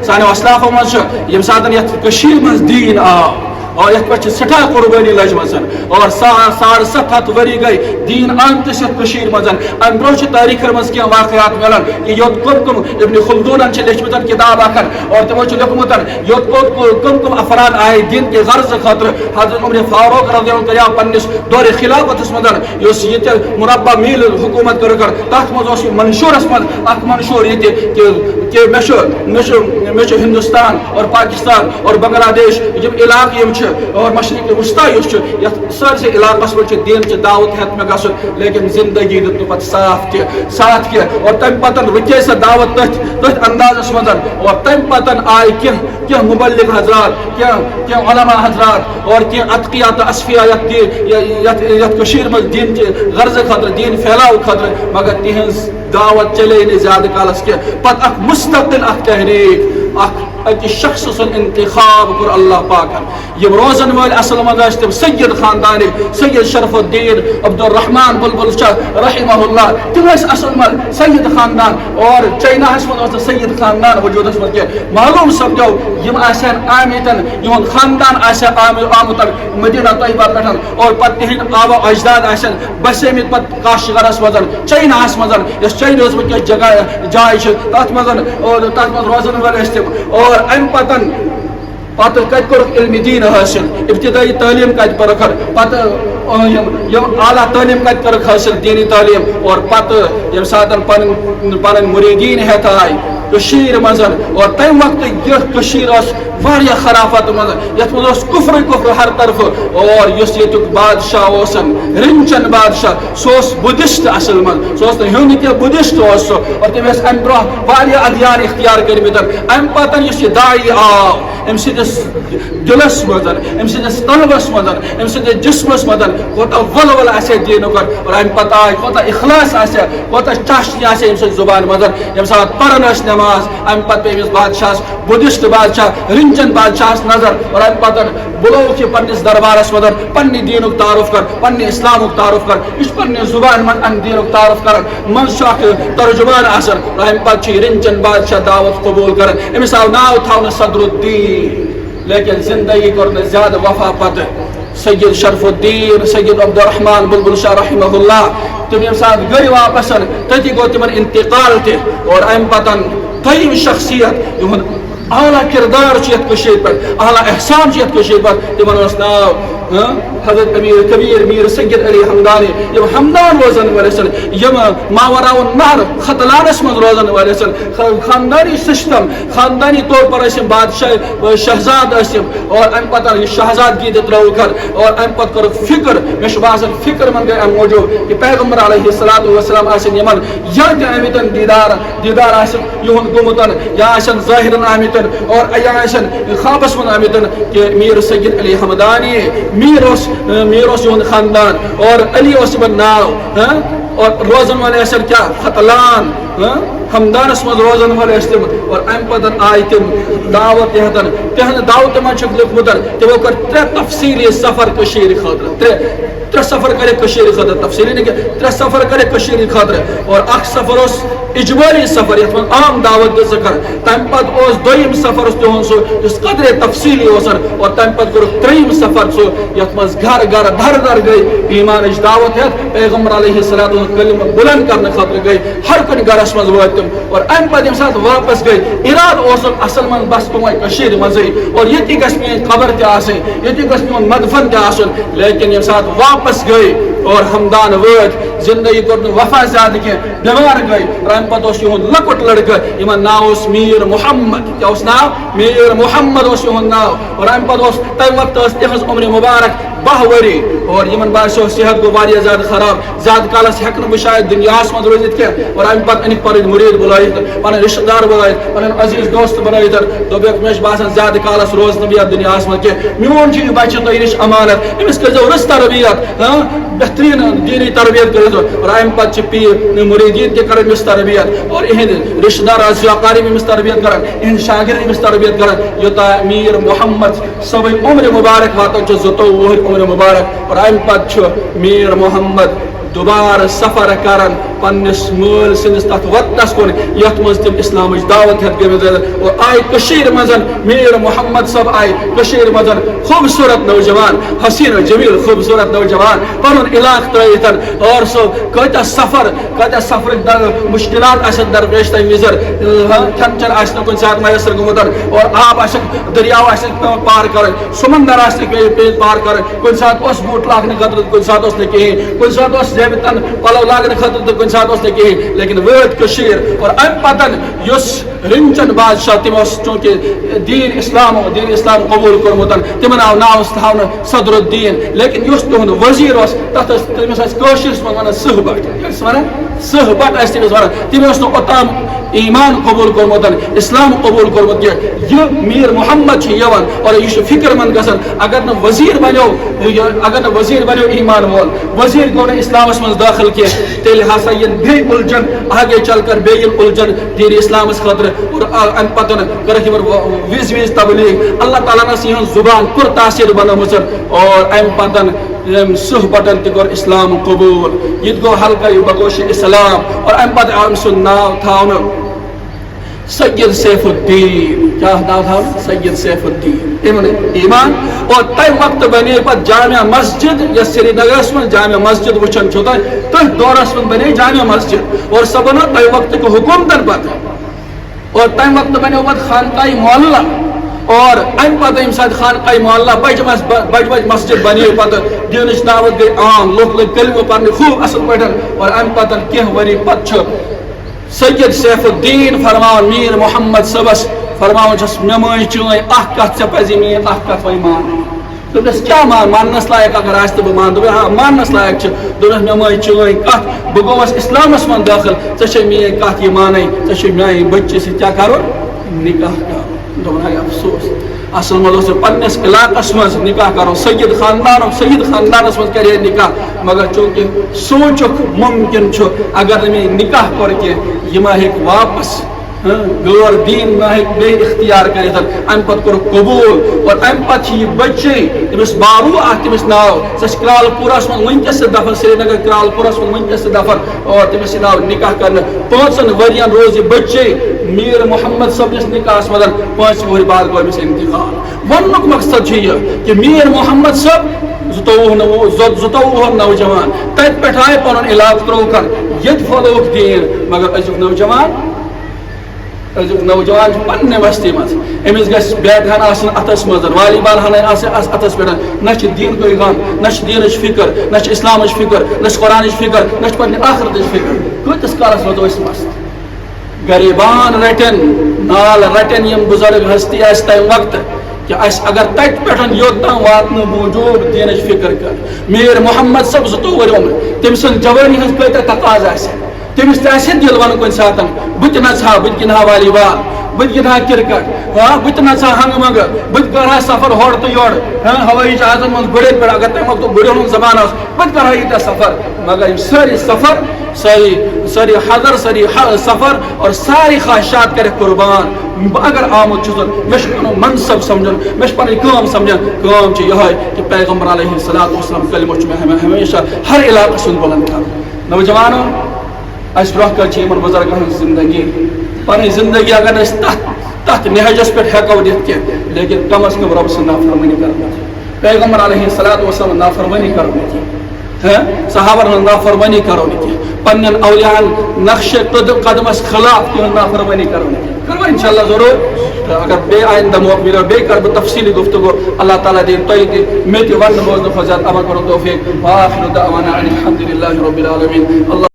سانو اسلافو مز یم ساتن یت کشیر مز دین آو اور یت پہ سٹھا قربانی لجمز اور 750 ؤری گئی دین آمتس یت کشیر مز ام برو تاریخ مز کی واقعات ملان کہ یوت کم کم ابن خلدون لکھمت کتاب اخر اور تمو لکھمت یوت کم کم افراد آئے دین کے غرض خاطر حضرت عمر فاروق رضی اللہ عنہ پنس دور خلافت مز اس یہ مربع میل حکومت کر تک مز منشور مز اخ منشور یہ کہ میں ہندوستان اور پاکستان اور بنگلہ دیش یم علاقے اور مشرق وسطی سارے علاقس پہ دین چہ دعوت ہیت میں گھن لیکن زندگی دت پتہ ساتھ کی اور تم پتہ رکے سا دعوت تتھ اندازس مز اور تم پتہ آئے کینٛہہ مبلغ حضرات کینٛہہ علماء حضرات اور کینٛہہ اتقیاء تو اصفیاء یت مز دین چہ غرض خاطر دین پھیلاو خاطر مگر تہذ دعوت چلے نہیں زیادہ کالس کی پتہ اخ مستقل اخ تحریک اکہ شخص سن انتخاب کر اللہ پاکن یم روزن ول اصل مز تم سید خاندان سید شرف الدین عبد الرحمن بلبل رحمہ اللہ تم اصل مز سید خاندان اور چائنا مز سید خاندان وجود مز کی معلوم سپدو یم آسن آمتن یہن خاندان آمت مدینہ طیبہ پہ اور پتہ تہند آبا اجداد آسن بسمت پتہ کاشغرس مز چائنا مز اس چائنا ونکس جگہ جائے تر مز اور تر مز روزن ول تم اور ام پتن پتہ کت کورک علم دین حاصل ابتدائی تعلیم کت پرکھ پتہ اعلیٰ تعلیم کت کرک حاصل دینی تعلیم اور پتہ یم ساتن پن مریدین ہیت آئی کشیر مز اور تم وقت یہ واریاہ خرافت مز یت مز کفر ہر طرف اور اس یتک بادشاہ رنچن بادشاہ سہ بدھسٹ اصل مز سہ ہیون کی بدھسٹ اور تم ام برہ واریاہ ادیان اختیار کرمت ام پتن اس داعی آو ام سندس دلس مز ام سندس قلبس مز ام سندس جسمس مز کوتہ ولول آسے دینک اور ام پتہ آئے کوتہ اخلاص آسے کوتہ چاشنی آسے ام سند زبان مز یم سات پرن نماز ام پتہ پہ امس بادشاہ بدھسٹ بادشاہ رنچن بادشاہ نظر اور ام پتہ بلو کہ پنس دربارس مدر پنہ دینک تعارف کر پنہ اسلامک تعارف کر اس پنہ زبان من ام دینک تعارف کر من اخ ترجمان آسن اور ام پتہ رنچن بادشاہ دعوت قبول کر امس آو ناو تھون صدر الدین لیکن زندگی کرنے زیادہ وفا پتہ سید شرف الدین سید عبد الرحمن بلبل شاہ رحمہ اللہ تم یم سات گئی واپس تتی گو تمن انتقال تہ اور ام پتن قیم شخصیت یہن اعلیٰ کردار یت پہ اعلیٰ احسان یت پہ تمن ناو حضرت امیر کبیر میر سید علی حمدانی یم حمدان روزن والے سن یم ماوراء النہر ختلانس من روزن والے سن خاندانی سسٹم خاندانی طور پر اسم بادشاہ شہزاد اسم اور ام پتہ یہ شہزادگی ترو کر اور ام پتہ کر فکر مش باسن فکر من گئے ام موجود کہ پیغمبر علیہ الصلوۃ والسلام آسن یمن یا آمتن دیدار آسن یہن گمتن یا آسن ظاہرن آمتن اور یا آسن خوابس من آمتن کہ میر سید علی حمدانی میروس یہن خاندان اور علی من ناو اور روزن والے اثر کیا ختلان حمدانس مز روزن والے تم اور ام پتن آئی تم دعوت ہتن تہذ دعوت من لکھمت تمو کر 3 تفصیلی سفر خاطر 3 سفر کرے خاطر تفصیلی نہیں کہ 3 سفر کرے خاطر اور اخ سفر اس اجباری سفر یت من عام دعوت دے سکر تم پت اس دویم سفر اس تہن سو اس قدر تفصیلی اوسن اور تم پت کر 3 سفر سو یت مز گھر در گئی ایمان اج دعوت ہے پیغمبر علیہ الصلوۃ والسلام کلمہ بلند کرنے خاطر گئی ہر کن گھرس مز واتم اور ام پت یم سات واپس گئی اراد اوسن اصل من بس تمے کشیر مزے اور یتی گس میں قبر تہ آسن یتی گس میں مدفن تہ آسن لیکن یم سات واپس گئی اور حمدان وات زندگی کر وفا زیادہ کی بیمار گئی ام پتہ اس یہن لکٹ لڑکہ یمن ناو اس میر محمد کیا اس ناو میر محمد اس یہن ناو اور ام پتہ اس تم وقت اس تہذ عمر مبارک 10 ؤری اور یمن باسو صحت گو واریاہ زیادہ خراب زیادہ کالس ہیکن شاید دنیاس مز روزت کی اور ام پتہ انک پن مرید بلائت پن رشتہ دار بلائت پن عزیز دوست بنائت دوبیک مش باسان زیادہ کالس روز نبی دنیاس مز کی میون چھ بچہ تہ نش امانت امس کرزو رس تربیت بہترین دینی تربیت کرزو اور ام پتہ چھ پیر مریدین کے کرن مس تربیت اور اہند رشتہ دار ازیاقاری مس تربیت کرن اہند شاگرد مس تربیت کرن یوتا میر محمد سب عمر مبارک واتن چھ زتو عمر مبارک اور ام پتہ چھ میر محمد دوبارہ سفر کران پنس مول سندس تک وطنس کن یت مز تم اسلام دعوت ہت گمت اور آئی کشیر مزن میر محمد صاحب آئی کشیر مزن خوبصورت نوجوان حسین و جمیل خوبصورت نوجوان پن علاقہ ترتن اور سو کتہ سفر مشکلات آسن درپیش تمہ وزر کھن چن آس کن سات میسر گومت اور آب آسک دریاو آسک پار کر سمندر آسک پہ پار کر کن سات اس بوٹ لاگنے خطر کن سات اس کہین کن سات اس زیبتن پلو لاگنے خطر تو کن سات اس کہین لیکن ویت کشیر اور ام پتن یس رنچن بادشاہ تم چونکہ دین اسلام قبول کورمتن تمن آو ناو تھاونہ صدر الدین لیکن یس تہند وزیر اس تتھ تمس کشرس من ونان سہ بٹ سہ بٹ تمس ونان تم اوتام ایمان قبول کورمتن اسلام قبول کورمت یہ میر محمد یوان اور یہ فکر مند گژھان اگر نہ وزیر بنو ایمان وول وزیر گو نہ اسلامس من داخل کی تیل ہسا یہ بے الجھن آگے چل کر بے الجھن دین اسلام خاطر اور ام پتن کرک وز تبلیغ اللہ تعالیٰ نس یہ زبان کور تاثیر بنومت اور ام پتن سہ بٹن تہ کور اسلام قبول یہ گو حلقہ بگوش اسلام اور ام پتہ ام سن ناو تھاونہ سید سیف الدین کیا نام تھا سید سیف الدین ایمان اور تم وقت بنے پہ جامع مسجد یا سری نگر من جامع مسجد وچن چھو تہ دورس من بنے جامع مسجد اور سب بنو تم وقت کو حکومتن پتہ اور تم وقت بنے پہ خانقاہ محلہ اور ام پتہ یم سات خانقاہ محلہ بج مسجد بنے پتہ دینچ دعوت گئی عام لوگ لگ کلمہ پڑھنے خوب اصل پہ اور ام پتہ کینہ ؤری پتہ سید سیف الدین فرمان میر محمد صبس فرمان چھس مے ماج چٲنۍ اکھ کتھ ژےٚ پزی میٲنۍ اکھ کتھ وۄنۍ مانٕنۍ دوٚپنس کیٛاہ ماننس لایق اگر آسہِ تہٕ بہٕ مان دوٚپُن ہاں ماننس لایق چھِ دوٚپنس مے ماج چٲنۍ کتھ بہٕ گوٚوس اسلامس منٛز دٲخل ژےٚ چھے میٲنۍ کتھ یہِ مانٕنۍ ژےٚ چھُے میانہِ بچہِ سۭتۍ کیٛاہ کرُن نکاح کرُن دوٚپُن ہاے افسوس اصل مز پنس علاقس مز نکاح کرو سید خاندانس مز کرے نکاح مگر چونکہ سوچک ممکن چھو اگر میں نکاح کر کے یہ ما ہیک واپس غور دین ما ہیک بے اختیار کرے ام پت کور قبول اور ام پت یہ بچے تمس بارو تمس ناو سس کرال پورس من ونکس دفن سری نگر کرال پورس من ونکس دفن اور تمس ناو نکاح کرنے 5 ورین روز یہ بچے میر محمد صاحب اس نکاح مدن 5 ور بعد گو امس انتقال ونک مقصد یہ کہ میر محمد صاحب زُتووُہن نوجوان تت پہ آئے پن علاقہ ترو کر یہ پھلوک دین مگر ازیک نوجوان پنہ وسطی مز امس گھس بیٹ ہن آسن اتس مز والی بال ہن اتس پہ نہ دین کوئی غم نہ دینچ فکر نہ اسلامچ فکر نہ قرآنچ فکر نہ پنہ آخرتچ فکر کتس کالس روزو اس مست غریبان رٹن نال رٹن یم بزرگ ہستی آس تمہ وقت کہ اس اگر تت پہ یوتام واتن موجود دینچ فکر کر میر محمد صاحب 2 ؤری تم سن جوانی ہز کتہ تقاض آسہ تمس تہ دل ون کن سات بت نژا بت گندہا والی بال بت گندہا کرکٹ بت نژا ہنگ منگ بت کرہا سفر ہور تو یور ہوٲیی جہازن من گُرین پہ اگر تمہ وقت گُرین ہند زمانہ بت کرہا یہ سفر مگر ساری سفر ساری حضر ساری سفر اور ساری خواہشات کرے قربان اگر آمد چھس مش پن منصب سمجھن مش پن کام سمجھن کام چھ یہ کہ پیغمبر علیہ الصلوۃ والسلام کلمہ چھ ہمیشہ ہر علاقہ سن بلند کر نوجوانوں اس برہ کر چھ بزرگن زندگی پن زندگی اگر اس تحت نہجس پہ ہیکو دت کی لیکن کم از کم رب سے نافرمانی کرنا پیغمبر علیہ الصلوۃ والسلام نافرمانی کرنا صحابہ نافرمانی کرو پن اولیاء نقش قدمس خلاف تہ نافرمانی کرو انشاءاللہ ضرور اگر بے آئندہ موقع ملے بے کر تفصیلی گفتگو اللہ تعالیٰ دین تو میں ون بوزن فزاد عمل کرو توفیق وآخر دعوانا الحمد للہ رب العالمین اللہ